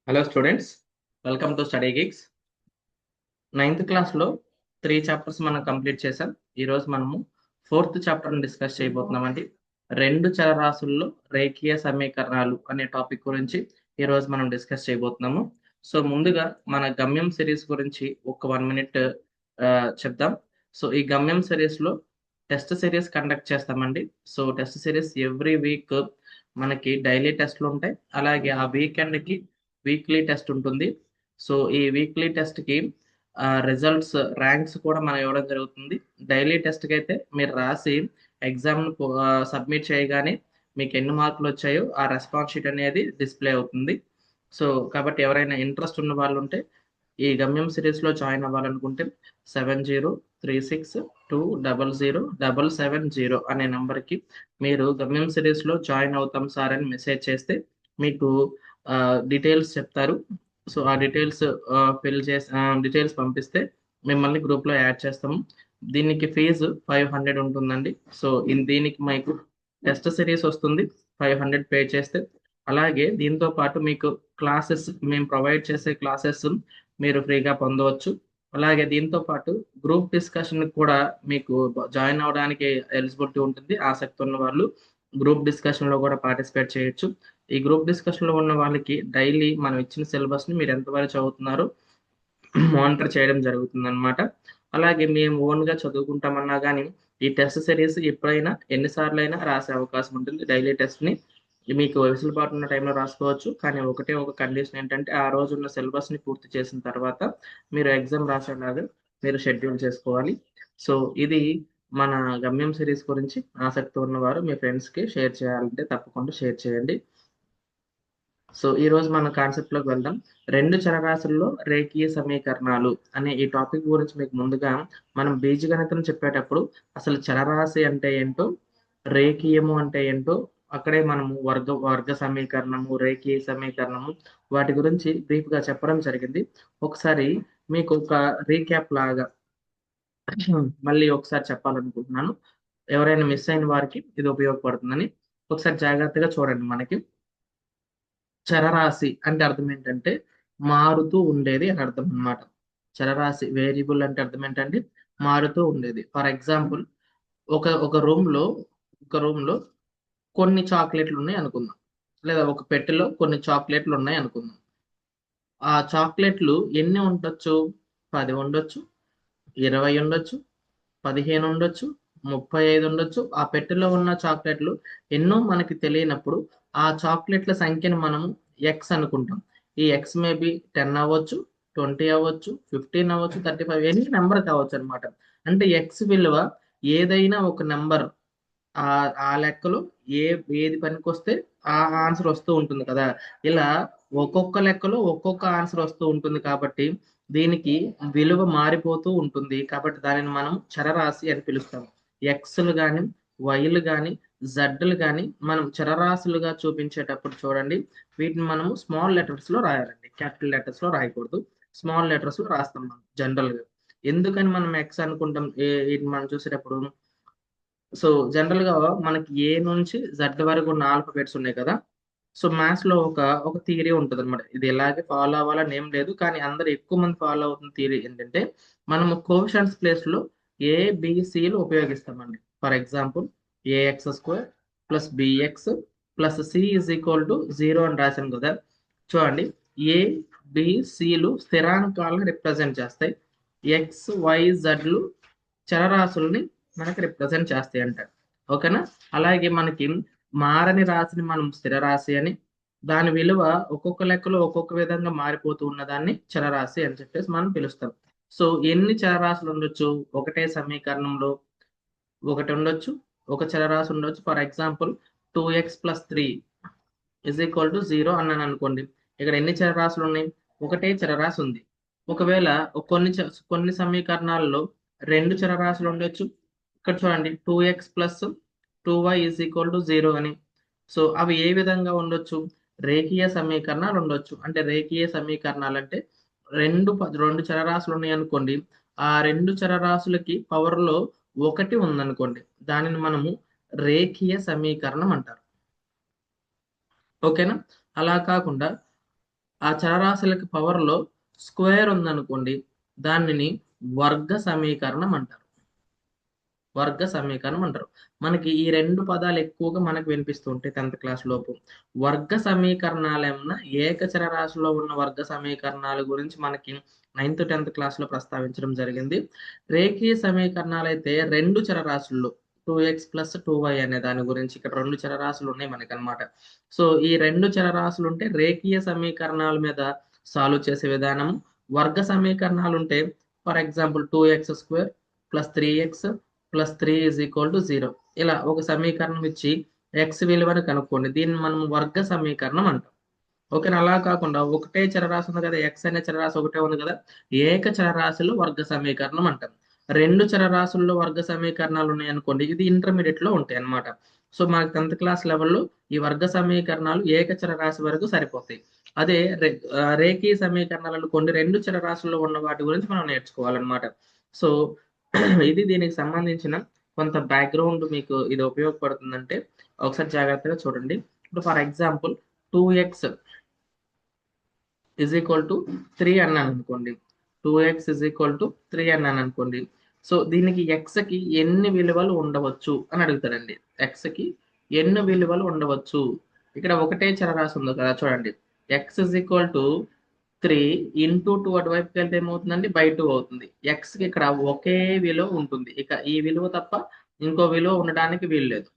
Hello students, welcome to study gigs. 9th క్లాస్లో 3 chapters మనం complete చేసాం. ఈరోజు మనము 4th చాప్టర్ని డిస్కస్ చేయబోతున్నామండి. రెండు చరరాశుల్లో రేఖీయ సమీకరణాలు అనే టాపిక్ గురించి ఈరోజు మనం డిస్కస్ చేయబోతున్నాము. సో ముందుగా మన గమ్యం సిరీస్ గురించి ఒక 1 మినిట్ చెప్దాం. సో ఈ గమ్యం సిరీస్లో టెస్ట్ సిరీస్ కండక్ట్ చేస్తామండి. So test series every week మనకి డైలీ టెస్ట్లు ఉంటాయి, అలాగే ఆ వీకెండ్కి వీక్లీ టెస్ట్ ఉంటుంది. సో ఈ వీక్లీ టెస్ట్కి రిజల్ట్స్ ర్యాంక్స్ కూడా మనం ఇవ్వడం జరుగుతుంది. డైలీ టెస్ట్కి అయితే మీరు రాసి ఎగ్జామ్ సబ్మిట్ చేయగానే మీకు ఎన్ని మార్కులు వచ్చాయో ఆ రెస్పాన్స్ షీట్ అనేది డిస్ప్లే అవుతుంది. సో కాబట్టి ఎవరైనా ఇంట్రెస్ట్ ఉన్న వాళ్ళు ఉంటే ఈ గమ్యం సిరీస్లో జాయిన్ అవ్వాలనుకుంటే 703620007770 అనే నెంబర్కి మీరు గమ్యం సిరీస్లో జాయిన్ అవుతాం సార్ అని మెసేజ్ చేస్తే మీకు డీటెయిల్స్ చెప్తారు. సో ఆ డీటెయిల్స్ ఫిల్ చేసి డీటెయిల్స్ పంపిస్తే మిమ్మల్ని గ్రూప్లో యాడ్ చేస్తాము. దీనికి ఫీజు 500 ఉంటుందండి. సో దీనికి మీకు టెస్ట్ సిరీస్ వస్తుంది 500 పే చేస్తే. అలాగే దీంతో పాటు మీకు క్లాసెస్ మేము ప్రొవైడ్ చేసే క్లాసెస్ మీరు ఫ్రీగా పొందవచ్చు. అలాగే దీంతో పాటు గ్రూప్ డిస్కషన్ కూడా మీకు జాయిన్ అవ్వడానికి ఎలిజిబిలిటీ ఉంటుంది. ఆసక్తి ఉన్న వాళ్ళు గ్రూప్ డిస్కషన్లో కూడా పార్టిసిపేట్ చేయొచ్చు. ఈ గ్రూప్ డిస్కషన్లో ఉన్న వాళ్ళకి డైలీ మనం ఇచ్చిన సిలబస్ని మీరు ఎంతవరకు చదువుతున్నారో మానిటర్ చేయడం జరుగుతుంది అనమాట. అలాగే మేము ఓన్గా చదువుకుంటామన్నా కానీ ఈ టెస్ట్ సిరీస్ ఎప్పుడైనా ఎన్నిసార్లు అయినా రాసే అవకాశం ఉంటుంది. డైలీ టెస్ట్ని మీకు వెసులుబాటు ఉన్న టైంలో రాసుకోవచ్చు, కానీ ఒకటే ఒక కండిషన్ ఏంటంటే ఆ రోజు ఉన్న సిలబస్ని పూర్తి చేసిన తర్వాత మీరు ఎగ్జామ్ రాసేలాగా మీరు షెడ్యూల్ చేసుకోవాలి. సో ఇది మన గమ్యం సిరీస్ గురించి ఆసక్తి ఉన్నవారు మీ ఫ్రెండ్స్కి షేర్ చేయాలంటే తప్పకుండా షేర్ చేయండి. సో ఈ రోజు మన కాన్సెప్ట్ లోకి వెళ్దాం. రెండు చరరాశుల్లో రేఖీయ సమీకరణాలు అనే ఈ టాపిక్ గురించి మీకు ముందుగా మనం బీజగణితం చెప్పేటప్పుడు అసలు చరరాశి అంటే ఏంటో, రేఖీయము అంటే ఏంటో, అక్కడే మనము వర్గ సమీకరణము, రేఖీయ సమీకరణము వాటి గురించి బ్రీఫ్ గా చెప్పడం జరిగింది. ఒకసారి మీకు ఒక రీక్యాప్ లాగా మళ్ళీ ఒకసారి చెప్పాలనుకుంటున్నాను. ఎవరైనా మిస్ అయిన వారికి ఇది ఉపయోగపడుతుందని ఒకసారి జాగ్రత్తగా చూడండి. మనకి చరరాశి అంటే అర్థం ఏంటంటే మారుతూ ఉండేది అని అర్థం అన్నమాట. చరరాశి వేరియబుల్ అంటే అర్థం ఏంటంటే మారుతూ ఉండేది. ఫర్ ఎగ్జాంపుల్ ఒక ఒక రూమ్ లో ఒక రూమ్ లో కొన్ని చాక్లెట్లు ఉన్నాయి అనుకుందాం, లేదా ఒక పెట్టెలో కొన్ని చాక్లెట్లు ఉన్నాయి అనుకుందాం. ఆ చాక్లెట్లు ఎన్ని ఉండొచ్చు? 10 ఉండొచ్చు, 20 ఉండొచ్చు, 15 ఉండొచ్చు, 35 ఉండొచ్చు. ఆ పెట్టెలో ఉన్న చాక్లెట్లు ఎన్నో మనకి తెలియనప్పుడు ఆ చాక్లెట్ల సంఖ్యను మనము ఎక్స్ అనుకుంటాం. ఈ ఎక్స్ మేబీ 10 అవ్వచ్చు, 20 అవ్వచ్చు, 15 అవ్వచ్చు, 35 ఎనీ నెంబర్ కావచ్చు అనమాట. అంటే ఎక్స్ విలువ ఏదైనా ఒక నెంబర్ ఆ ఆ లెక్కలో ఏది పనికొస్తే ఆ ఆన్సర్ వస్తూ ఉంటుంది కదా. ఇలా ఒక్కొక్క లెక్కలో ఒక్కొక్క ఆన్సర్ వస్తూ ఉంటుంది కాబట్టి దీనికి విలువ మారిపోతూ ఉంటుంది. కాబట్టి దానిని మనం చరరాశి అని పిలుస్తాం. ఎక్స్లు కానీ, వైలు కానీ, జడ్లు కానీ మనం చరరాశులుగా చూపించేటప్పుడు చూడండి, వీటిని మనము స్మాల్ లెటర్స్ లో రాయాలండి, క్యాపిటల్ లెటర్స్ లో రాయకూడదు. స్మాల్ లెటర్స్ లో రాస్తాం మనం జనరల్ గా. ఎందుకని మనం ఎక్స్ అనుకుంటాం ఇది మనం చూసేటప్పుడు? సో జనరల్ గా మనకి ఏ నుంచి జెడ్ వరకు ఉన్న ఆల్ఫాబెట్స్ ఉన్నాయి కదా. సో మ్యాథ్స్ లో ఒక థియరీ ఉంటుంది అనమాట. ఇది ఎలాగే ఫాలో అవ్వాలని ఏం లేదు, కానీ అందరు ఎక్కువ మంది ఫాలో అవుతున్న థియరీ ఏంటంటే మనము కోషన్స్ ప్లేస్ లో ఏబిసిలు ఉపయోగిస్తామండి. For example ax square plus bx plus c is equal to 0 అని రాశాను కదా. చూడండి, ఏ బిసిలు స్థిరాంకాలను రిప్రజెంట్ చేస్తాయి, ఎక్స్ వై జెడ్లు చరరాశుల్ని మనకి రిప్రజెంట్ చేస్తాయి అంట. ఓకేనా? అలాగే మనకి మారని రాశిని మనం స్థిర రాశి అని, దాని విలువ ఒక్కొక్క లెక్కలో ఒక్కొక్క విధంగా మారిపోతూ ఉన్న దాన్ని చరరాశి అని చెప్పేసి మనం పిలుస్తాం. సో ఎన్ని చరరాశులు ఉండొచ్చు ఒకటే సమీకరణంలో? ఒకటి ఉండొచ్చు, ఒక చరరాశి ఉండొచ్చు. For example 2x+3 is equal to 0 అన్నాను అనుకోండి. ఇక్కడ ఎన్ని చరరాశులు ఉన్నాయి? ఒకటే చరరాశి ఉంది. ఒకవేళ కొన్ని సమీకరణాల్లో రెండు చరరాశులు ఉండొచ్చు. ఇక్కడ చూడండి, 2x+2y ఈజ్ ఈక్వల్ టు 0 అని. సో అవి ఏ విధంగా ఉండొచ్చు? రేఖీయ సమీకరణాలు ఉండొచ్చు. అంటే రేఖీయ సమీకరణాలు అంటే రెండు చరరాశులు ఉన్నాయి అనుకోండి. ఆ రెండు చరరాశులకి పవర్ లో ఒకటి ఉందనుకోండి, దానిని మనము రేఖీయ సమీకరణం అంటారు. ఓకేనా? అలా కాకుండా ఆ చరరాశులకి పవర్లో స్క్వేర్ ఉందనుకోండి, దానిని వర్గ సమీకరణం అంటారు. వర్గ సమీకరణం అంటారు. మనకి ఈ రెండు పదాలు ఎక్కువగా మనకు వినిపిస్తూ ఉంటాయి 10th క్లాస్ లోపు. వర్గ సమీకరణాలు ఏమన్నా ఏకచర రాశిలో ఉన్న వర్గ సమీకరణాల గురించి మనకి 9th 10th క్లాస్ లో ప్రస్తావించడం జరిగింది. రేఖీయ సమీకరణాలు అయితే రెండు చరరాశుల్లో 2x ప్లస్ 2y అనే దాని గురించి ఇక్కడ రెండు చరరాశులు ఉన్నాయి మనకి అన్నమాట. సో ఈ రెండు చరరాశులు ఉంటే రేఖీయ సమీకరణాల మీద సాల్వ్ చేసే విధానం. వర్గ సమీకరణాలు ఉంటే for example 2x² plus 3x plus 3 is equal to 0. ఇలా ఒక సమీకరణం ఇచ్చి ఎక్స్ విలువను కనుక్కోండి, దీన్ని మనం వర్గ సమీకరణం అంటాం. ఓకేనా? అలా కాకుండా ఒకటే చరరాశి ఉంది కదా, ఎక్స్ అనే చరరాశి ఒకటే ఉంది కదా, ఏక చరరాశిలో వర్గ సమీకరణం అంటాం. రెండు చరరాశుల్లో వర్గ సమీకరణాలు ఉన్నాయి అనుకోండి, ఇది ఇంటర్మీడియట్ లో ఉంటాయి అన్నమాట. సో మనకి 10th క్లాస్ లెవెల్లో ఈ వర్గ సమీకరణాలు ఏకచర రాశి వరకు సరిపోతాయి. అదే రేఖీయ సమీకరణాలు అనుకోండి, రెండు చరరాశుల్లో ఉన్న వాటి గురించి మనం నేర్చుకోవాలన్నమాట. సో ఇది దీనికి సంబంధించిన కొంత బ్యాక్గ్రౌండ్, మీకు ఇది ఉపయోగపడుతుందంటే ఒకసారి జాగ్రత్తగా చూడండి. ఇప్పుడు for example 2x is equal to 3 అన్నాను అనుకోండి, 2x ఇజ్ ఈక్వల్ టు 3 అన్నాను అనుకోండి. సో దీనికి x కి ఎన్ని విలువలు ఉండవచ్చు అని అడుగుతాడండి. x కి ఎన్ని విలువలు ఉండవచ్చు. ఇక్కడ ఒకటే చరరాశి ఉంది కదా, చూడండి. x is equal to 3 into 2 అటువైపుకి వెళ్తే ఏమవుతుందండి, బై 2 అవుతుంది. x కి ఇక్కడ ఒకే విలువ ఉంటుంది, ఇక ఈ విలువ తప్ప ఇంకో విలువ ఉండడానికి వీలు లేదు.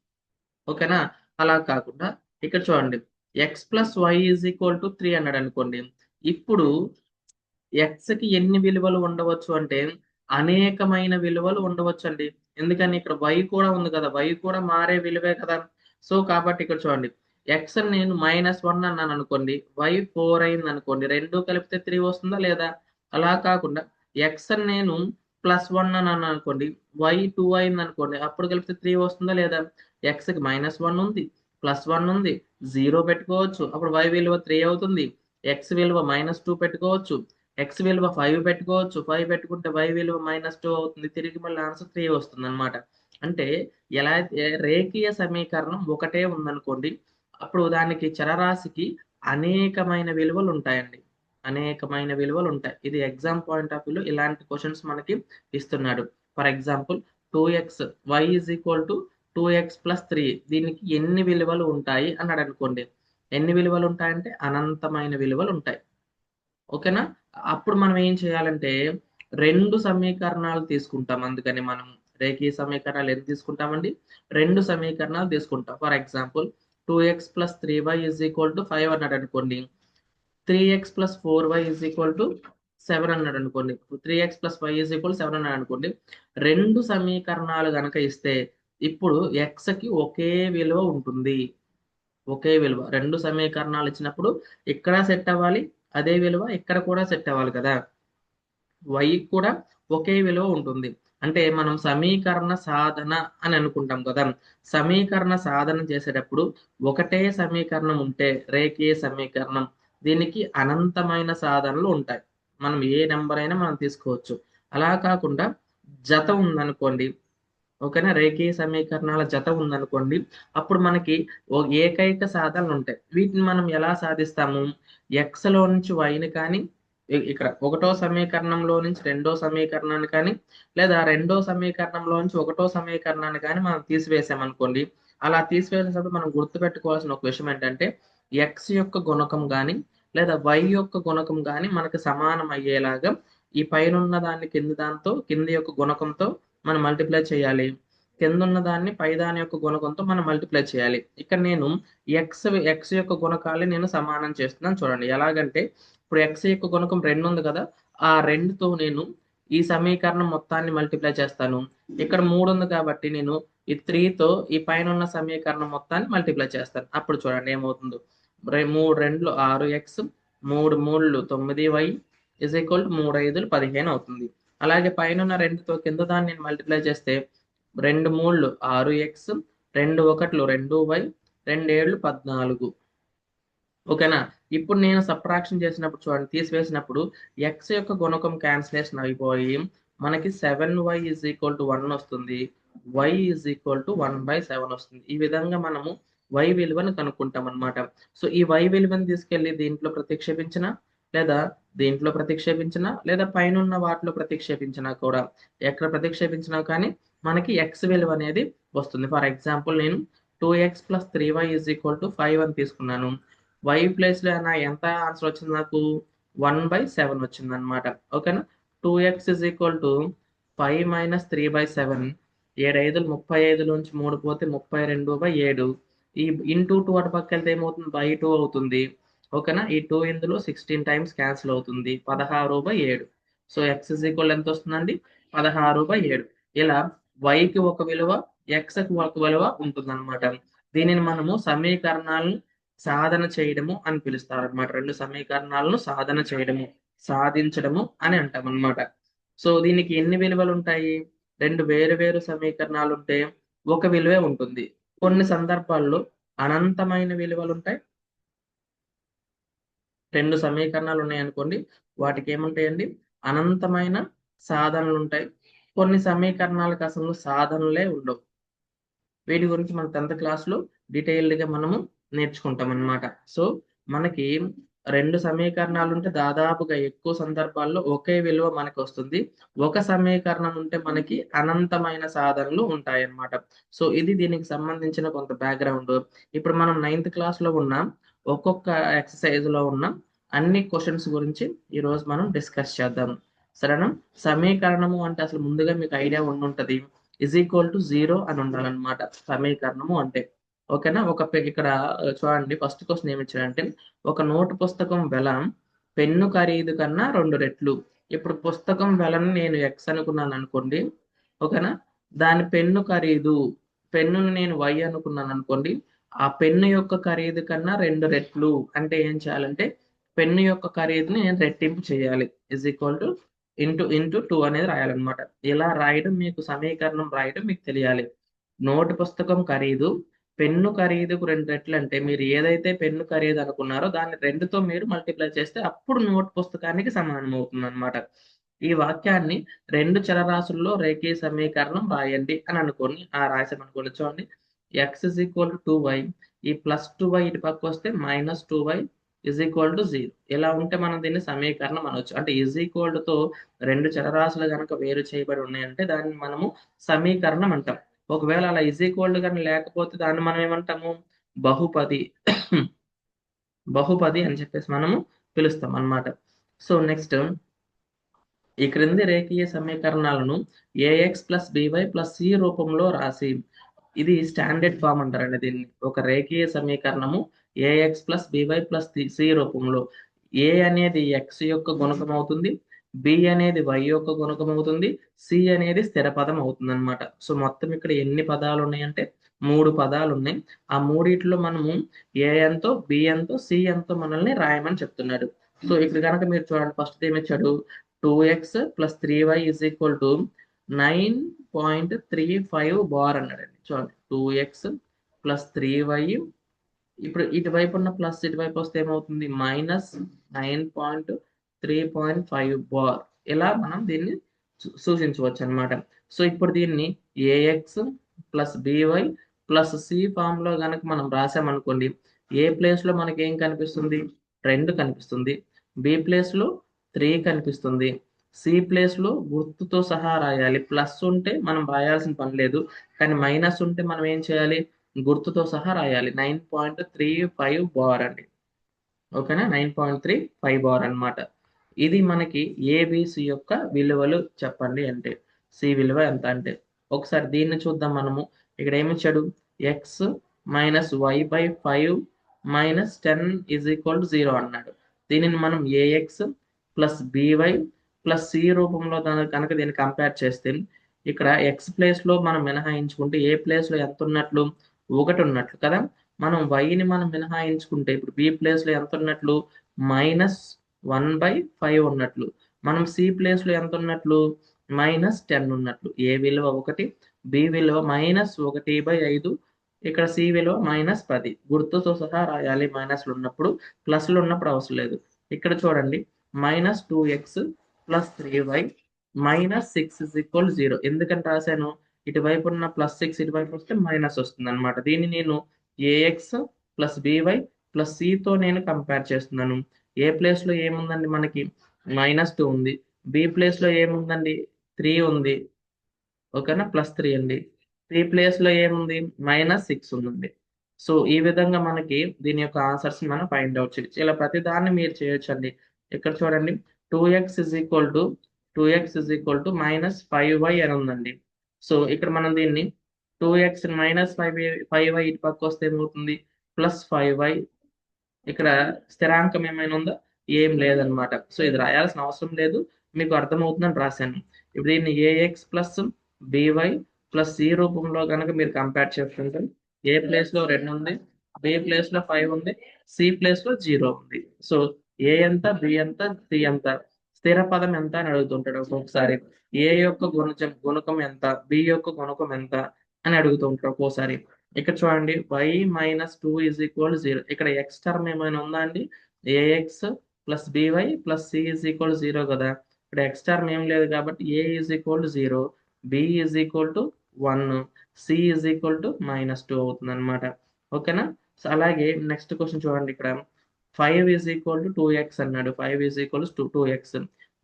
ఓకేనా? అలా కాకుండా ఇక్కడ చూడండి, X plus Y is equal to 3 అన్నాడు అనుకోండి. ఇప్పుడు ఎక్స్ కి ఎన్ని విలువలు ఉండవచ్చు అంటే అనేకమైన విలువలు ఉండవచ్చు అండి. ఎందుకని ఇక్కడ వై కూడా ఉంది కదా, వై కూడా మారే విలువే కదా. సో కాబట్టి ఇక్కడ చూడండి, ఎక్స్ నేను -1 అన్నాను అనుకోండి, వై 4 అయింది అనుకోండి, రెండు కలిపితే 3 వస్తుందా లేదా? అలా కాకుండా ఎక్స్ నేను +1 అన్నాను అనుకోండి, వై 2 అయింది అనుకోండి, అప్పుడు కలిపితే 3 వస్తుందా లేదా? ఎక్స్ కి -1 ఉంది, +1 ఉంది, 0 పెట్టుకోవచ్చు, అప్పుడు వై విలువ 3 అవుతుంది. ఎక్స్ విలువ -2 పెట్టుకోవచ్చు, ఎక్స్ విలువ 5 పెట్టుకోవచ్చు, 5 పెట్టుకుంటే y విలువ -2 అవుతుంది, తిరిగి మళ్ళీ ఆన్సర్ 3 వస్తుంది అనమాట. అంటే ఎలా అయితే రేఖీయ సమీకరణం ఒకటే ఉందనుకోండి, అప్పుడు దానికి చరరాశికి అనేకమైన విలువలు ఉంటాయండి. అనేకమైన విలువలు ఉంటాయి. ఇది ఎగ్జామ్ పాయింట్ ఆఫ్ వ్యూలో ఇలాంటి క్వశ్చన్స్ మనకి ఇస్తున్నాడు. For example 2x y is equal to 2x plus 3, దీనికి ఎన్ని విలువలు ఉంటాయి అన్నాడు అనుకోండి. ఎన్ని విలువలు ఉంటాయంటే అనంతమైన విలువలు ఉంటాయి. ఓకేనా? అప్పుడు మనం ఏం చేయాలంటే రెండు సమీకరణాలు తీసుకుంటాం. అందుకని మనం రేఖీయ సమీకరణాలు ఎన్ని తీసుకుంటామండి, రెండు సమీకరణాలు తీసుకుంటాం. For example 2x plus 3y is equal to 5 అన్నాడు అనుకోండి, 3x plus 4y is equal to 7 అన్నాడు అనుకోండి, 3x plus y is equal 7 అన్నాడు అనుకోండి. రెండు సమీకరణాలు గనక ఇస్తే ఇప్పుడు x కి ఒకే విలువ ఉంటుంది. ఒకే విలువ రెండు సమీకరణాలు ఇచ్చినప్పుడు ఇక్కడ సెట్ అవ్వాలి, అదే విలువ ఇక్కడ కూడా సెట్ అవ్వాలి కదా. y కూడా ఒకే విలువ ఉంటుంది. అంటే మనం సమీకరణ సాధన అని అనుకుంటాం కదా. సమీకరణ సాధన చేసేటప్పుడు ఒకటే సమీకరణం ఉంటే రేఖీయ సమీకరణం, దీనికి అనంతమైన సాధనలు ఉంటాయి. మనం ఏ నెంబర్ అయినా మనం తీసుకోవచ్చు. అలా కాకుండా జత ఉందనుకోండి, ఓకేనా, రేఖీయ సమీకరణాల జత ఉందనుకోండి, అప్పుడు మనకి ఏకైక సాధనలు ఉంటాయి. వీటిని మనం ఎలా సాధిస్తాము, ఎక్స్ లో నుంచి వైని కానీ, ఇక్కడ ఒకటో సమీకరణంలో నుంచి రెండో సమీకరణాన్ని కానీ, లేదా రెండో సమీకరణంలో నుంచి ఒకటో సమీకరణాన్ని కానీ మనం తీసివేసామనుకోండి. అలా తీసివేసినప్పుడు మనం గుర్తుపెట్టుకోవాల్సిన ఒక విషయం ఏంటంటే ఎక్స్ యొక్క గుణకం కానీ లేదా వై యొక్క గుణకం కానీ మనకు సమానం అయ్యేలాగా ఈ పైన ఉన్న దాన్ని కింది దాంతో, కింది యొక్క గుణకంతో మనం మల్టిప్లై చేయాలి, కింద ఉన్న దాన్ని పై దాని యొక్క గుణకంతో మనం మల్టిప్లై చేయాలి. ఇక్కడ నేను ఎక్స్ యొక్క గుణకాలు నేను సమానం చేస్తున్నాను. చూడండి ఎలాగంటే, ఇప్పుడు ఎక్స్ యొక్క గుణకం 2 ఉంది కదా, ఆ 2తో నేను ఈ సమీకరణం మొత్తాన్ని మల్టిప్లై చేస్తాను. ఇక్కడ 3 ఉంది కాబట్టి నేను ఈ 3తో ఈ పైన ఉన్న సమీకరణం మొత్తాన్ని మల్టిప్లై చేస్తాను. అప్పుడు చూడండి ఏమవుతుందో, 3 2 6x, 3 3 9y is equal to 3 5 15 అవుతుంది. అలాగే పైన ఉన్న 2తో కింద దాన్ని నేను మల్టిప్లై చేస్తే 2 3 6x, 2 1 2y, 2 7 14. ఓకేనా? ఇప్పుడు నేను సబ్ట్రాక్షన్ చేసినప్పుడు చూడండి, తీసివేసినప్పుడు ఎక్స్ యొక్క గుణకం క్యాన్సిలేషన్ అయిపోయి మనకి 7y ఈజ్ ఈక్వల్ టు 1 వస్తుంది, y ఈజ్ ఈక్వల్ టు 1/7 వస్తుంది. ఈ విధంగా మనము y విలువను కనుక్కుంటాం అనమాట. సో ఈ y విలువను తీసుకెళ్ళి దీంట్లో ప్రతిక్షేపించిన లేదా దీంట్లో ప్రతిక్షేపించిన లేదా పైనున్న వాటిలో ప్రతిక్షేపించినా కూడా ఎక్కడ ప్రతిక్షేపించినా కానీ మనకి x విలువ అనేది వస్తుంది. ఫర్ ఎగ్జాంపుల్ నేను 2x + 3y = 5 అని తీసుకున్నాను. y ప్లేస్ లో ఎంత ఆన్సర్ వచ్చింది నాకు 1/7 వచ్చింది అనమాట. ఓకేనా. 2x = 5 - 3/7. 7 5 35 నుంచి 3 పోతే 32/7. ఈ ఇంటూ 2 అటు పక్క వెళ్తే ఏమవుతుంది, బై 2 అవుతుంది. ఓకేనా. ఈ 2 ఇందులో 16 టైమ్స్ క్యాన్సిల్ అవుతుంది, 16/7. సో x ఎంత వస్తుందండి, 16/7. ఇలా y కి ఒక విలువ, x కి ఒక విలువ ఉంటుంది అనమాట. దీనిని మనము సమీకరణాలను సాధన చేయడము అని పిలుస్తారు అనమాట. రెండు సమీకరణాలను సాధన చేయడము, సాధించడము అని అంటాం అనమాట. సో దీనికి ఎన్ని విలువలు ఉంటాయి, రెండు వేరు వేరు సమీకరణాలు ఉంటే ఒక విలువే ఉంటుంది. కొన్ని సందర్భాల్లో అనంతమైన విలువలు ఉంటాయి. రెండు సమీకరణాలు ఉన్నాయనుకోండి, వాటికి ఏముంటాయండి, అనంతమైన సాధనలు ఉంటాయి. కొన్ని సమీకరణాలకు అసలు సాధనలే ఉండవు. వీటి గురించి మన 10th క్లాస్లో డీటెయిల్డ్గా మనము నేర్చుకుంటాం అన్నమాట. సో మనకి రెండు సమీకరణాలు ఉంటే దాదాపుగా ఎక్కువ సందర్భాల్లో ఒకే విలువ మనకు వస్తుంది. ఒక సమీకరణం ఉంటే మనకి అనంతమైన సాధనలు ఉంటాయి అన్నమాట. సో ఇది దీనికి సంబంధించిన కొంత బ్యాక్గ్రౌండ్. ఇప్పుడు మనం 9th క్లాస్లో ఉన్నాం. ఒక్కొక్క ఎక్సర్సైజ్ లో ఉన్న అన్ని క్వశ్చన్స్ గురించి ఈ రోజు మనం డిస్కస్ చేద్దాం. సరేనా. సమీకరణము అంటే అసలు ముందుగా మీకు ఐడియా ఉండుంటది, =0 అని ఉండాలన్నమాట సమీకరణము అంటే. ఓకేనా. ఇక్కడ చూడండి, ఫస్ట్ క్వశ్చన్ ఏమి ఇచ్చాడంటే, ఒక నోటు పుస్తకం వెల పెన్ను ఖరీదు కన్నా 2 రెట్లు. ఇప్పుడు పుస్తకం వెలను నేను x అనుకున్నాను అనుకోండి. ఓకేనా. దాని పెన్ను ఖరీదు, పెన్నును నేను y అనుకున్నాను అనుకోండి. ఆ పెన్ను యొక్క ఖరీదు కన్నా 2 రెట్లు అంటే ఏం చేయాలంటే, పెన్ను యొక్క ఖరీదుని నేను రెట్టింపు చేయాలి. ఇంటూ 2 అనేది రాయాలన్నమాట. ఇలా రాయడం, మీకు సమీకరణం రాయడం మీకు తెలియాలి. నోటు పుస్తకం ఖరీదు పెన్ను ఖరీదుకు 2 రెట్లు అంటే, మీరు ఏదైతే పెన్ను ఖరీదు అనుకున్నారో దాన్ని 2తో మీరు మల్టిప్లై చేస్తే అప్పుడు నోటు పుస్తకానికి సమానం అవుతుంది అనమాట. ఈ వాక్యాన్ని రెండు చరరాశుల్లో రేఖీయ సమీకరణం రాయండి అని అనుకోని రాసామనుకోండి. చూడండి, x = 2y, ఈ +2y ఇటు పక్క వస్తే -2y = 0. ఇలా ఉంటే మనం దీన్ని సమీకరణం అనొచ్చు. అంటే తో రెండు చరరాశులు కనుక వేరు చేయబడి ఉన్నాయంటే దాన్ని మనము సమీకరణం అంటాం. ఒకవేళ అలా కానీ లేకపోతే దాన్ని మనం ఏమంటాము, బహుపది బహుపది అని చెప్పేసి మనము పిలుస్తాం అన్నమాట. సో నెక్స్ట్, ఈ క్రింది రేఖీయ సమీకరణాలను ax + by + c రూపంలో రాసి, ఇది స్టాండర్డ్ ఫామ్ అంటారండి దీన్ని. ఒక రేఖీయ సమీకరణము ax + by + c రూపంలో, a అనేది x యొక్క గుణకం అవుతుంది, b అనేది y యొక్క గుణకం అవుతుంది, c అనేది స్థిర పదం అవుతుంది అనమాట. సో మొత్తం ఇక్కడ ఎన్ని పదాలు ఉన్నాయంటే 3 పదాలు ఉన్నాయి. ఆ మూడిట్లో మనము a ఎంతో, b ఎంతో, c ఎంతో మనల్ని రాయమని చెప్తున్నాడు. సో ఇక్కడ కనుక మీరు చూడండి, ఫస్ట్ ఏమి ఇచ్చాడు, 2x + 3y = 9.35 బార్ అన్నాడండి. చూడండి, 2x + 3y, ఇప్పుడు ఇటువైపు ఉన్న ప్లస్ ఇటువైపు వస్తే ఏమవుతుంది, -9.3.5 బార్. ఇలా మనం దీన్ని సూచించవచ్చు అనమాట. సో ఇప్పుడు దీన్ని ax + by + c ఫామ్ లో కనుక మనం రాసామనుకోండి, ఏ ప్లేస్ లో మనకి ఏం కనిపిస్తుంది, 2 కనిపిస్తుంది. బి ప్లేస్ లో 3 కనిపిస్తుంది. సి ప్లేస్ లో గుర్తుతో సహా రాయాలి. ప్లస్ ఉంటే మనం రాయాల్సిన పని లేదు, కానీ మైనస్ ఉంటే మనం ఏం చేయాలి, గుర్తుతో సహా రాయాలి. 9.35 బార్ అండి. ఓకేనా. 9.35 బార్ అన్నమాట. ఇది మనకి ఏబిసి యొక్క విలువలు చెప్పండి అంటే, సి విలువ ఎంత అంటే, ఒకసారి దీన్ని చూద్దాం మనము. ఇక్కడ ఏమి ఇచ్చాడు, x - y/5 - 10 = 0 అన్నాడు. దీనిని మనం ax + by + c రూపంలో కనుక దీన్ని కంపేర్ చేస్తే, ఇక్కడ x ప్లేస్ లో మనం మినహాయించుకుంటే ఏ ప్లేస్ లో ఎంత ఉన్నట్లు, 1 ఉన్నట్లు కదా. మనం y ని మనం మినహాయించుకుంటే ఇప్పుడు b ప్లేస్ లో ఎంత ఉన్నట్లు, -1/5 ఉన్నట్లు. మనం c ప్లేస్ లో ఎంత ఉన్నట్లు, -10 ఉన్నట్లు. a విలువ 1, b విలువ -1/5, ఇక్కడ సి విలువ -10. గుర్తుతో సహా రాయాలి మైనస్లు ఉన్నప్పుడు, ప్లస్లు ఉన్నప్పుడు అవసరం లేదు. ఇక్కడ చూడండి, -2x + 3y -6 0. ఎందుకంటే రాశాను, ఇటువైపు ఉన్న +6 ఇటువైపు వస్తే మైనస్ వస్తుంది అనమాట. దీన్ని నేను ఏఎక్స్ ప్లస్ బీవై ప్లస్ సితో నేను కంపేర్ చేస్తున్నాను. ఏ ప్లేస్లో ఏముందండి మనకి -2 ఉంది. బి ప్లేస్లో ఏముందండి 3 ఉంది. ఓకేనా, +3 అండి. త్రీ ప్లేస్ లో ఏముంది -6 ఉందండి. సో ఈ విధంగా మనకి దీని యొక్క ఆన్సర్స్ మనం ఫైండ్ అవుట్ చేయొచ్చు. ఇలా ప్రతి దాన్ని మీరు చేయొచ్చు అండి. ఇక్కడ చూడండి 2x is equal to -5y అని ఉందండి. సో ఇక్కడ మనం దీన్ని 2x -5y ఇటు పక్క వస్తే ఏమవుతుంది +5y. ఇక్కడ స్థిరాంకం ఏమైనా ఉందా, ఏం లేదనమాట. సో ఇది రాయాల్సిన అవసరం లేదు, మీకు అర్థమవుతుందని రాశాను. ఇప్పుడు దీన్ని A X plus by plus C రూపంలో కనుక మీరు కంపేర్ చేసుకుంటే ఏ ప్లేస్ లో 2 ఉంది, బి ప్లేస్ లో 5 ఉంది, సి ప్లేస్ లో 0 ఉంది. సో ఏ ఎంత, బి ఎంత, సి ఎంత, స్థిర పదం ఎంత అని అడుగుతుంటాడు ఒక్కొక్కసారి. ఏ యొక్క గుణకం ఎంత, బి యొక్క గుణకం ఎంత అని అడుగుతూ ఉంటాడు ఒక్కోసారి. ఇక్కడ చూడండి y-2 ఈజ్ ఈక్వల్ 0. ఇక్కడ ఎక్స్ టర్మ్ ఏమైనా ఉందా అండి, ax plus by plus c is equal 0 కదా. ఇక్కడ ఎక్స్ టర్మ్ ఏం లేదు కాబట్టి a is equal to 0, b is equal to 1, c is equal to -2 అవుతుంది అనమాట. ఓకేనా. సో అలాగే నెక్స్ట్ క్వశ్చన్ చూడండి. ఇక్కడ 5 ఈజ్ ఈక్వల్ టు 2x అన్నాడు. 5 ఈజ్ ఈక్వల్ టు 2x.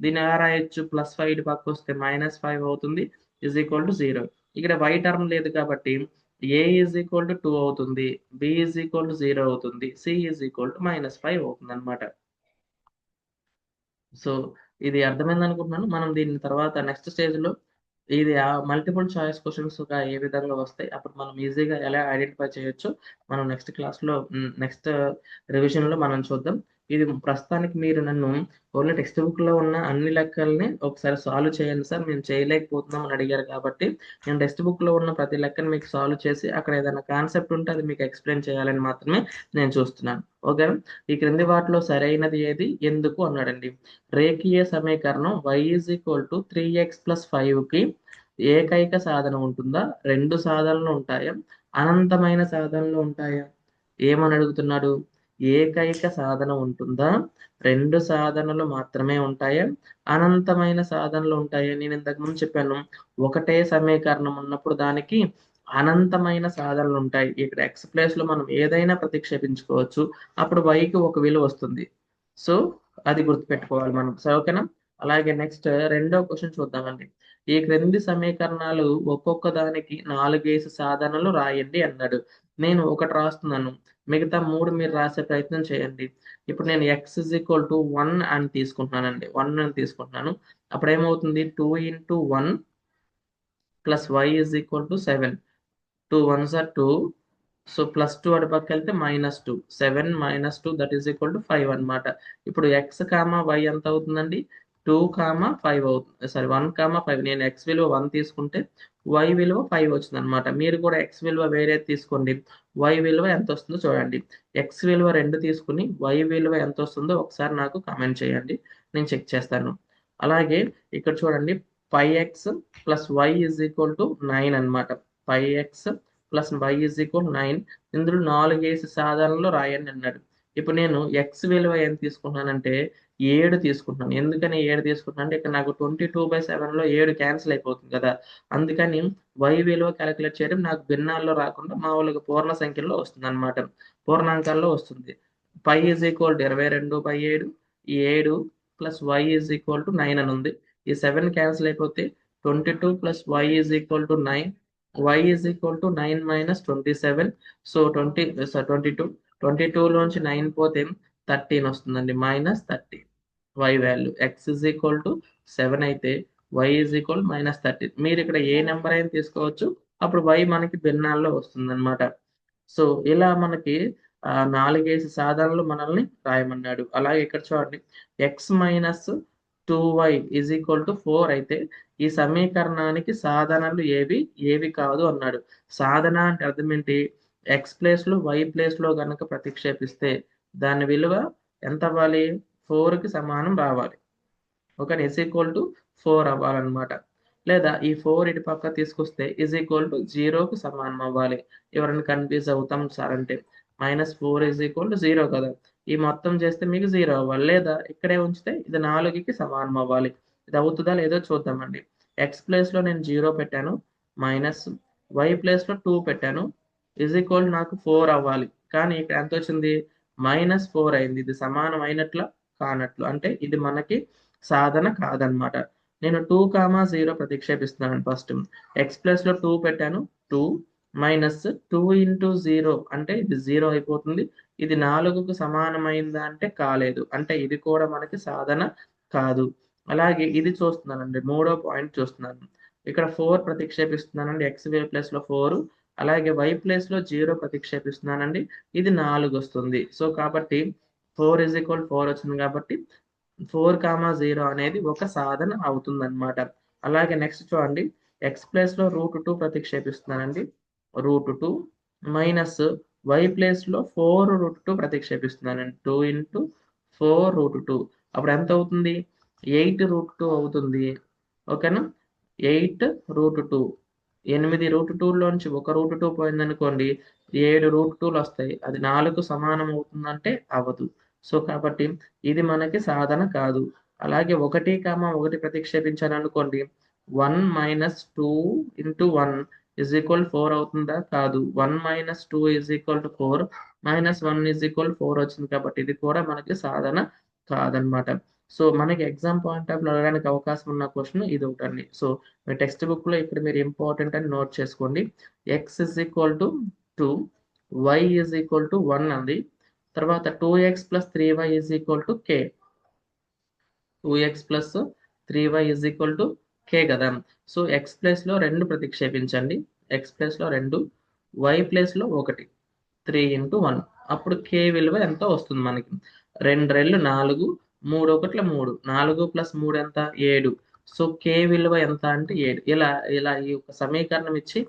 దీన్ని ఎలా రాయొచ్చు, +5 ఇటు పక్క వస్తే -5 అవుతుంది, ఈజ్ ఈక్వల్ టు 0. ఇక్కడ y టర్మ్ లేదు కాబట్టి ఏ ఈజ్ ఈక్వల్ టు 2 అవుతుంది, బి ఈజ్ ఈక్వల్ టు 0 అవుతుంది, సి ఈజ్ ఈక్వల్ టు -5 అవుతుంది అనమాట. సో ఇది అర్థమైంది అనుకుంటున్నాను. మనం దీని తర్వాత నెక్స్ట్ స్టేజ్ లో ఇది మల్టిపుల్ చాయిస్ క్వశ్చన్స్ గా ఏ విధంగా వస్తాయి, అప్పుడు మనం ఈజీగా ఎలా ఐడెంటిఫై చేయొచ్చు మనం నెక్స్ట్ క్లాస్ లో నెక్స్ట్ రివిజన్ లో మనం చూద్దాం. ఇది ప్రస్తుతానికి మీరు నన్ను ఓన్లీ టెక్స్ట్ బుక్ లో ఉన్న అన్ని లెక్కల్ని ఒకసారి సాల్వ్ చేయండి సార్, మేము చేయలేకపోతున్నాం అని అడిగారు కాబట్టి నేను టెక్స్ట్ బుక్ లో ఉన్న ప్రతి లెక్కను మీకు సాల్వ్ చేసి అక్కడ ఏదైనా కాన్సెప్ట్ ఉంటే అది మీకు ఎక్స్ప్లెయిన్ చేయాలని మాత్రమే నేను చూస్తున్నాను. ఓకే. ఈ క్రింది వాటిలో సరైనది ఏది, ఎందుకు అన్నాడండి. రేఖీయ సమీకరణం y is equal to 3x + 5కి ఏకైక సాధన ఉంటుందా, రెండు సాధనలు ఉంటాయా, అనంతమైన సాధనలు ఉంటాయా? ఏమని అడుగుతున్నాడు, ఏకైక సాధన ఉంటుందా, రెండు సాధనలు మాత్రమే ఉంటాయా, అనంతమైన సాధనలు ఉంటాయా? నేను ఇంతకు ముందు చెప్పాను, ఒకటే సమీకరణం ఉన్నప్పుడు దానికి అనంతమైన సాధనలు ఉంటాయి. ఇక్కడ ఎక్స్ ప్లేస్ లో మనం ఏదైనా ప్రతిక్షేపించుకోవచ్చు, అప్పుడు వైకి ఒక విలువ వస్తుంది. సో అది గుర్తుపెట్టుకోవాలి మనం. సో ఓకేనా. అలాగే నెక్స్ట్ రెండో క్వశ్చన్ చూద్దామండి. ఈ క్రింది సమీకరణాలు ఒక్కొక్క దానికి 4 సాధనలు రాయండి అన్నాడు. నేను ఒకటి రాస్తున్నాను, మిగతా 3 మీరు రాసే ప్రయత్నం చేయండి. ఇప్పుడు నేను x ఇజ్ ఈక్వల్ టు 1 అని తీసుకుంటున్నానండి, 1 అని తీసుకుంటున్నాను. అప్పుడు ఏమవుతుంది 2 × 1 plus y is equal to 7. 2 1s are 2. So +2 అటు పక్క వెళ్తే -2, 7 -2 దట్ ఈస్ ఈక్వల్ టు 5 అనమాట. ఇప్పుడు x, y ఎంత అవుతుందండి, 2, 5 అవుతుంది. సారీ 1, 5. నేను x విలువ 1 తీసుకుంటే y విలువ 5 వచ్చింది అనమాట. మీరు కూడా x విలువ వేరే తీసుకోండి, y విలువ ఎంత వస్తుందో చూడండి. x విలువ 2 తీసుకుని y విలువ ఎంత వస్తుందో ఒకసారి నాకు కామెంట్ చేయండి, నేను చెక్ చేస్తాను. అలాగే ఇక్కడ చూడండి 5x + y is equal to 9 అనమాట. 5x + y is equal 9. ఇందులో 4 సాధనలు రాయండి అన్నాడు. ఇప్పుడు నేను x విలువ ఏం తీసుకుంటున్నానంటే 7 తీసుకుంటున్నాను. ఎందుకని 7 తీసుకుంటున్నాను అంటే ఇక్కడ నాకు 22/7లో 7 క్యాన్సిల్ అయిపోతుంది కదా. అందుకని y విలువ క్యాలిక్యులేట్ చేయడం నాకు భిన్నాల్లో రాకుండా మామూలుగా పూర్ణ సంఖ్యలో వస్తుంది అనమాట, పూర్ణాంకాల్లో వస్తుంది. 5 ఈజ్ ఈక్వల్ టు 22/7, ఈ 7 plus y is equal to 9 అని ఉంది. ఈ 7 క్యాన్సిల్ అయిపోతే 22 + y is equal to 9. y is equal to 9 - 27. So 22 లోంచి 9 పోతే 13 వస్తుందండి, -13 y value. x is equal to 7 అయితే y ఈజ్ ఈక్వల్ -13. మీరు ఇక్కడ ఏ నెంబర్ అయినా తీసుకోవచ్చు, అప్పుడు y మనకి భిన్నాల్లో వస్తుంది అనమాట. సో ఇలా మనకి 4 సాధనలు మనల్ని రాయమన్నాడు. అలాగే ఇక్కడ చూడండి x - 2y is equal to 4 అయితే ఈ సమీకరణానికి సాధనలు ఏవి కాదు అన్నాడు. సాధన అంటే అర్థం ఏంటి, ఎక్స్ ప్లేస్ లో y ప్లేస్ లో కనుక ప్రతిక్షేపిస్తే దాని విలువ ఎంత అవ్వాలి, 4కి సమానం రావాలి. ఓకే, ఇస్ ఈక్వల్ టు 4 అవ్వాలన్నమాట. లేదా ఈ 4 ఇటు పక్క తీసుకొస్తే ఇజ్ ఈక్వల్ టు 0కి సమానం అవ్వాలి. ఎవరైనా కన్ఫ్యూజ్ అవుతాం సార్ అంటే -4 ఈజ్ ఈక్వల్ టు 0 కదా, ఈ మొత్తం చేస్తే మీకు 0 అవ్వాలి. లేదా ఇక్కడే ఉంచితే ఇది 4కి సమానం అవ్వాలి. ఇది అవుతుందా లేదో చూద్దామండి. ఎక్స్ ప్లేస్ లో నేను 0 పెట్టాను, మైనస్ y ప్లేస్ లో 2 పెట్టాను, ఇజ్ ఈక్వల్ నాకు 4 అవ్వాలి. కానీ ఇక్కడ ఎంత వచ్చింది? -4 అయింది. ఇది సమానం అయినట్లా? కానట్లు. అంటే ఇది మనకి సాధన కాదనమాట. నేను 2, 0 ప్రతిక్షేపిస్తున్నాను ఫస్ట్. ఎక్స్ ప్లస్‌లో 2 పెట్టాను. 2 మైనస్ 2 ఇంటూ 0 అంటే ఇది 0 అయిపోతుంది. ఇది 4కు సమానమైందా అంటే కాలేదు. అంటే ఇది కూడా మనకి సాధన కాదు. అలాగే ఇది చూస్తున్నానండి. మూడో పాయింట్ చూస్తున్నాను. ఇక్కడ 4 ప్రతిక్షేపిస్తున్నానండి. ఎక్స్ ప్లస్‌లో 4 అలాగే y ప్లేస్‌లో 0 ప్రతిక్షేపిస్తున్నానండి. ఇది 4 వస్తుంది. సో, కాబట్టి 4 వచ్చింది కాబట్టి 4, 0 అనేది ఒక సాధన అవుతుందన్నమాట. అలాగే నెక్స్ట్ చూడండి. ఎక్స్ ప్లేస్‌లో √2 ప్రతిక్షేపిస్తున్నానండి. √2 మైనస్ y ప్లేస్‌లో 4√2 ప్రతిక్షేపిస్తున్నానండి. 2 ఇంటూ 4√2 అప్పుడు ఎంత అవుతుంది? 8√2 అవుతుంది. ఓకేనా? 8√2 8√2లోంచి ఒక √2 పోయిందనుకోండి 7√2లు వస్తాయి. అది 4కు సమానం అవుతుందంటే అవ్వదు. సో, కాబట్టి ఇది మనకి సాధన కాదు. అలాగే 1, 1 ప్రతిక్షేపించాననుకోండి 1 మైనస్ 2 ఇంటూ 1 4 అవుతుందా? కాదు. 1 మైనస్ 2 4 మైనస్ 1 4 వచ్చింది కాబట్టి ఇది కూడా మనకి సాధన కాదనమాట. సో, మనకి ఎగ్జామ్ పాయింట్ ఆఫ్ వ్యూలో అడగడానికి అవకాశం ఉన్న క్వెషన్ ఇదొకటండి. సో, మీ టెక్స్ట్ బుక్‌లో ఇక్కడ మీరు ఇంపార్టెంట్ అని నోట్ చేసుకోండి. x 2, y 1 అంది. తర్వాత 2x 3y k. 2x 3y k కదా! సో, x ప్లేస్‌లో 2 ప్రతిక్షేపించండి. x ప్లేస్‌లో 2, y ప్లేస్‌లో 1. 3 ఇంటూ 1 అప్పుడు k విలువ ఎంతో వస్తుంది మనకి. 2 రెళ్ళు 4, 3 ఒకట్ల 3. 4 ప్లస్ 3 ఎంత? 7. సో, k విలువ ఎంత అంటే 7. ఇలా ఈ యొక్క సమీకరణం ఇచ్చి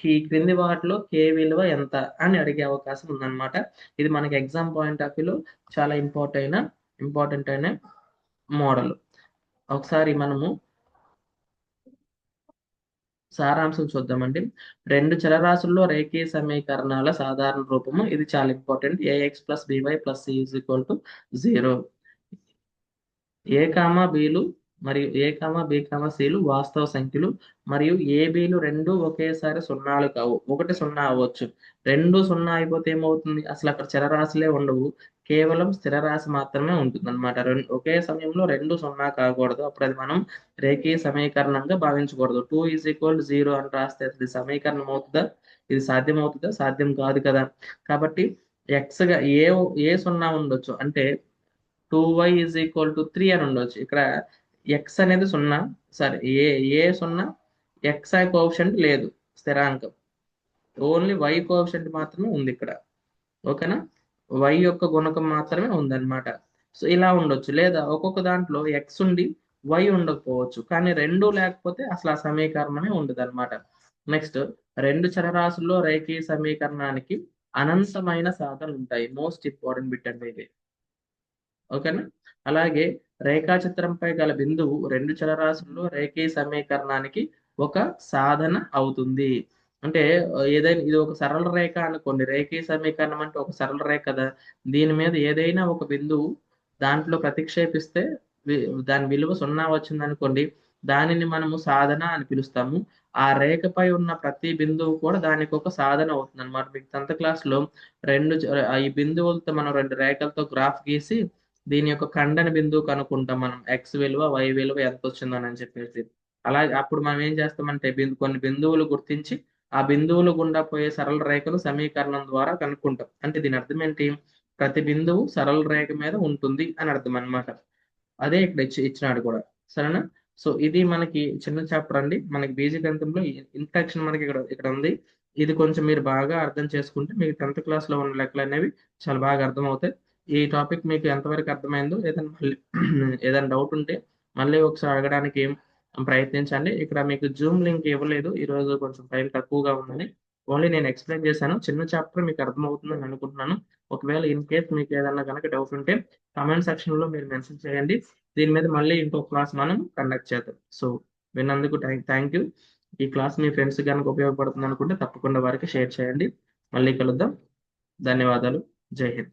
ఈ క్రింది వాటిలో k విలువ ఎంత అని అడిగే అవకాశం ఉందన్నమాట. ఇది మనకి ఎగ్జామ్ పాయింట్ ఆఫ్ వ్యూలో చాలా ఇంపార్టెంట్ అయిన మోడల్. ఒకసారి మనము సారాంశం చూద్దామండి. 2 చలరాశుల్లో రేఖీయ సమీకరణాల సాధారణ రూపము. ఇది చాలా ఇంపార్టెంట్. ax by c 0. ఏ, బీలు మరియు ఏ, బి, సిలు వాస్తవ సంఖ్యలు మరియు ఏ, బీలు రెండూ ఒకేసారి సున్నాలు కావు. ఒకటి 0 అవ్వచ్చు. 2 0 అయిపోతే ఏమవుతుంది? అసలు అక్కడ చరరాశులే ఉండవు. కేవలం స్థిరరాశి మాత్రమే ఉంటుందన్నమాట. ఒకే సమయంలో 2 0 కాకూడదు. అప్పుడు అది మనం రేఖీయ సమీకరణంగా భావించకూడదు. 2 0 అని రాస్తే అది సమీకరణం అవుతుందా? ఇది సాధ్యమవుతుందా? సాధ్యం కాదు కదా! కాబట్టి ఎక్స్‌గా ఏ 0 ఉండొచ్చు. అంటే 2y 3 అని ఉండొచ్చు. ఇక్కడ x అనేది 0. సారీ ఏ 0 x కోఎఫిషియంట్ లేదు. స్థిరాంకం. ఓన్లీ y కోఎఫిషియంట్ మాత్రమే ఉంది ఇక్కడ. ఓకేనా? y యొక్క గుణకం మాత్రమే ఉందన్నమాట. సో, ఇలా ఉండొచ్చు. లేదా ఒక్కొక్క దాంట్లో x ఉండి y ఉండకపోవచ్చు. కానీ రెండూ లేకపోతే అసలు ఆ సమీకరణమే ఉండదన్నమాట. నెక్స్ట్ 2 చరరాశుల్లో రేఖీయ సమీకరణానికి అనంతమైన సాధనలు ఉంటాయి. మోస్ట్ ఇంపార్టెంట్ బిట్ అంటే ఇది. ఓకేనా? అలాగే రేఖాచిత్రంపై గల బిందువు 2 చలరాశుల్లో రేఖీయ సమీకరణానికి ఒక సాధన అవుతుంది. అంటే ఏదైనా ఇది ఒక సరళ రేఖ అనుకోండి. రేఖీయ సమీకరణం అంటే ఒక సరళ రేఖ కదా! దీని మీద ఏదైనా ఒక బిందువు దాంట్లో ప్రతిక్షేపిస్తే వి దాని విలువ 0 వచ్చిందనుకోండి. దానిని మనము సాధన అని పిలుస్తాము. ఆ రేఖపై ఉన్న ప్రతి బిందువు కూడా దానికొక సాధన అవుతుందన్నమాట. మీకు 10థ్ క్లాస్‌లో ఈ బిందువులతో మనం 2 రేఖలతో గ్రాఫ్ గీసి దీని యొక్క ఖండన బిందువు కనుక్కుంటాం మనం. x విలువ, y విలువ ఎంతొచ్చిందనని చెప్పేసి. అలాగే అప్పుడు మనం ఏం చేస్తామంటే కొన్ని బిందువులు గుర్తించి, ఆ బిందువులు గుండా పోయే సరళ రేఖను సమీకరణం ద్వారా కనుక్కుంటాం. అంటే దీని అర్థం ఏంటి? ప్రతి బిందువు సరళ రేఖ మీద ఉంటుంది అని అర్థం అన్నమాట. అదే ఇక్కడ ఇచ్చినాడు కూడా. సరేనా? సో, ఇది మనకి చిన్న చాప్టర్ అండి. మనకి బీజగణితంలో ఇంట్రడక్షన్ మనకి ఇక్కడ ఉంది. ఇది కొంచెం మీరు బాగా అర్థం చేసుకుంటే మీకు 10థ్ క్లాస్‌లో ఉన్న లెక్కలనేవి చాలా బాగా అర్థమవుతాయి. ఈ టాపిక్ మీకు ఎంతవరకు అర్థమైందో ఏదైనా మళ్ళీ ఏదైనా డౌట్ ఉంటే మళ్ళీ ఒకసారి అడగడానికి ప్రయత్నించండి. ఇక్కడ మీకు జూమ్ లింక్ ఇవ్వలేదు. ఈరోజు కొంచెం టైం తక్కువగా ఉందని. ఓన్లీ నేను ఎక్స్‌ప్లెయిన్ చేశాను. చిన్న చాప్టర్ మీకు అర్థమవుతుందని అనుకుంటున్నాను. ఒకవేళ ఇన్ కేస్ మీకు ఏదన్నా గనక డౌట్ ఉంటే కామెంట్ సెక్షన్‌లో మీరు మెన్షన్ చేయండి. దీని మీద మళ్ళీ ఇంకో క్లాస్ మనం కండక్ట్ చేద్దాం. సో, విన్నందుకు థ్యాంక్ యూ. ఈ క్లాస్ మీ ఫ్రెండ్స్ గనుక ఉపయోగపడుతుంది అనుకుంటే తప్పకుండా వారికి షేర్ చేయండి. మళ్ళీ కలుద్దాం. ధన్యవాదాలు. జై హింద్.